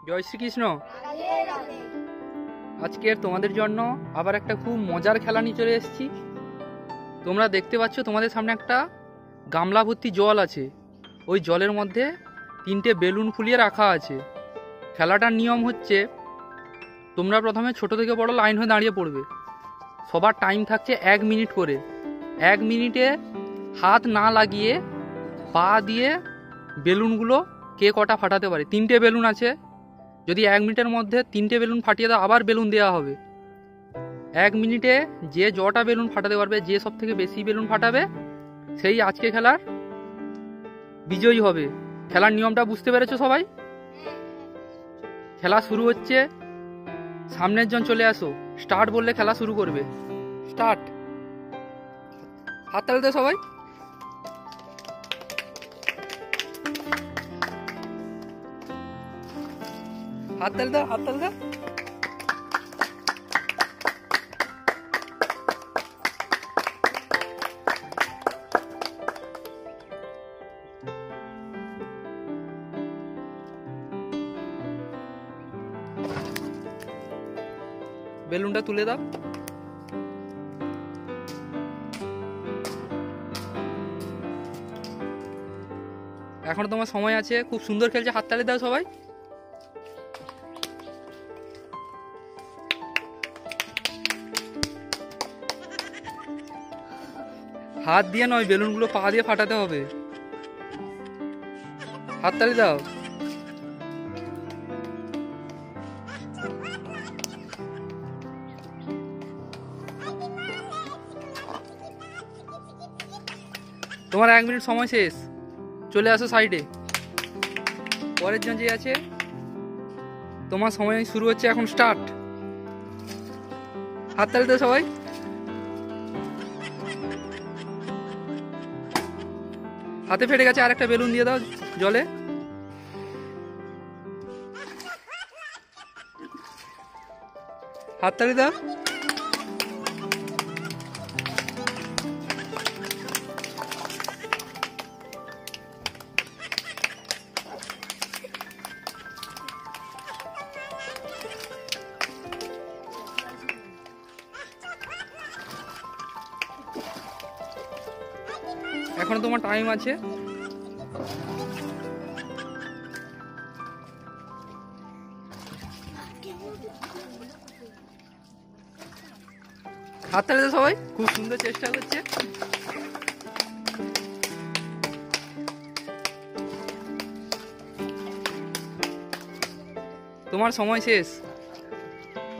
জয় শ্রীকৃষ্ণ। আজকের তোমাদের জন্য আবার একটা খুব মজার খেলা নিয়ে চলে এসেছি। তোমরা দেখতে পাচ্ছ তোমাদের সামনে একটা গামলা ভর্তি জল আছে। ওই জলের মধ্যে 3টে বেলুন ফুলিয়ে রাখা আছে। খেলাটার নিয়ম হচ্ছে, তোমরা প্রথমে ছোট থেকে বড় লাইন হয়ে দাঁড়িয়ে পড়বে। সবার টাইম থাকছে 1 মিনিট করে। 1 মিনিটে হাত না লাগিয়ে পা দিয়ে বেলুনগুলো কে কটা ফাটাতে পারে। 3টে বেলুন আছে। যদি 1 মিনিটের মধ্যে 3টে বেলুন ফাটিয়ে দাও, আবার বেলুন দেওয়া হবে। 1 মিনিটে যে যটা বেলুন ফাটাতে পারবে, যে সব থেকে বেশি বেলুন ফাটাবে, সেই আজকে খেলার বিজয়ী হবে। খেলার নিয়মটা বুঝতে পেরেছো সবাই? খেলা শুরু হচ্ছে। সামনের জন চলে আসো। স্টার্ট বললে খেলা শুরু করবে। স্টার্ট। হাত তালি দাও সবাই। হাত তালি দাও, হাত তালি দাও। বেলুনটা তুলে দাও। এখন তোমার সময় আছে। খুব সুন্দর খেলছে, হাততালি দাও সবাই। হাত দিয়ে নয়, বেলুনগুলো পা দিয়ে ফাটাতে হবে। হাততালি দাও। তোমার 1 মিনিট সময় শেষ। চলে আসো সাইডে। পরের জন যে আছে, তোমার সময় শুরু হচ্ছে এখন। স্টার্ট। হাততালি দাও সবাই। হাতে ফেটে গেছে, আরেকটা বেলুন দিয়ে দাও জলে। হাততালি দাও। এখন তোমার টাইম আছে। হাততালি দাও সবাই। খুব সুন্দর চেষ্টা করছে। তোমার সময় শেষ।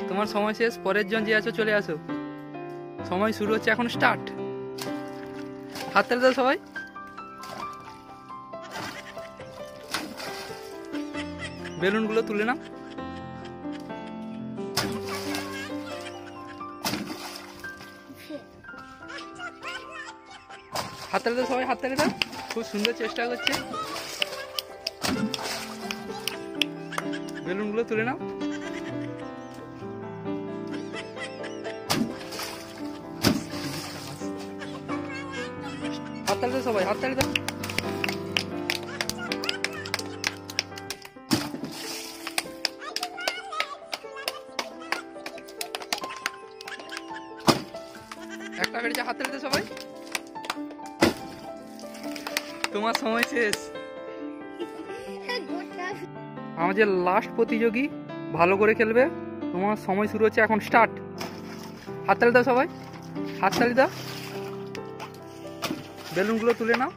তোমার সময় শেষ। পরের জন যে আছো চলে আসো। সময় শুরু হচ্ছে এখন। স্টার্ট। হাততালি দাও সবাই। বেলুনগুলো তুলে নাও। হাততালি দাও সবাই, হাততালি দাও। খুব সুন্দর চেষ্টা করছে। বেলুনগুলো তুলে নাও। হাততালি দাও সবাই, হাততালি দাও। একটা বেড়েছে, হাততালি দাও সবাই। তোমার সময় শেষ। আমাদের লাস্ট প্রতিযোগী ভালো করে খেলবে। তোমার সময় শুরু হচ্ছে এখন। স্টার্ট। হাততালি দাও সবাই, হাততালি দাও। বেলুনগুলো তুলে নাও।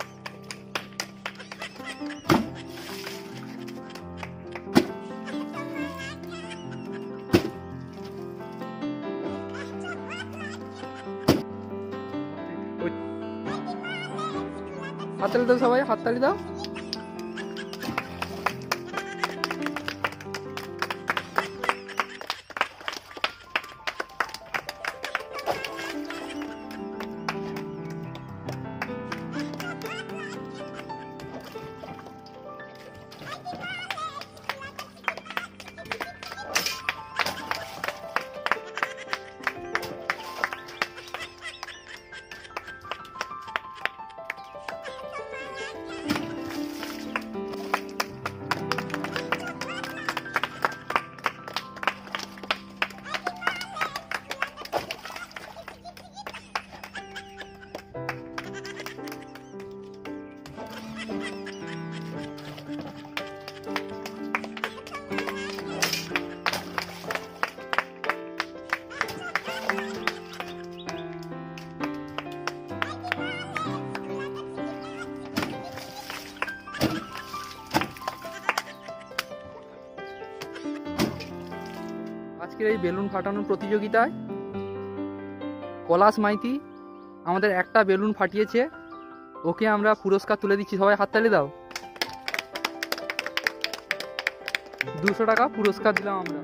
হাততালি দাও সবাই, হাততালি দাও। আজকের এই বেলুন ফাটানোর প্রতিযোগিতায় পলাশ মাইতি আমাদের একটা বেলুন ফাটিয়েছে, ওকে আমরা পুরস্কার তুলে দিচ্ছি। সবাই হাততালি দাও। 200 টাকা পুরস্কার দিলাম আমরা।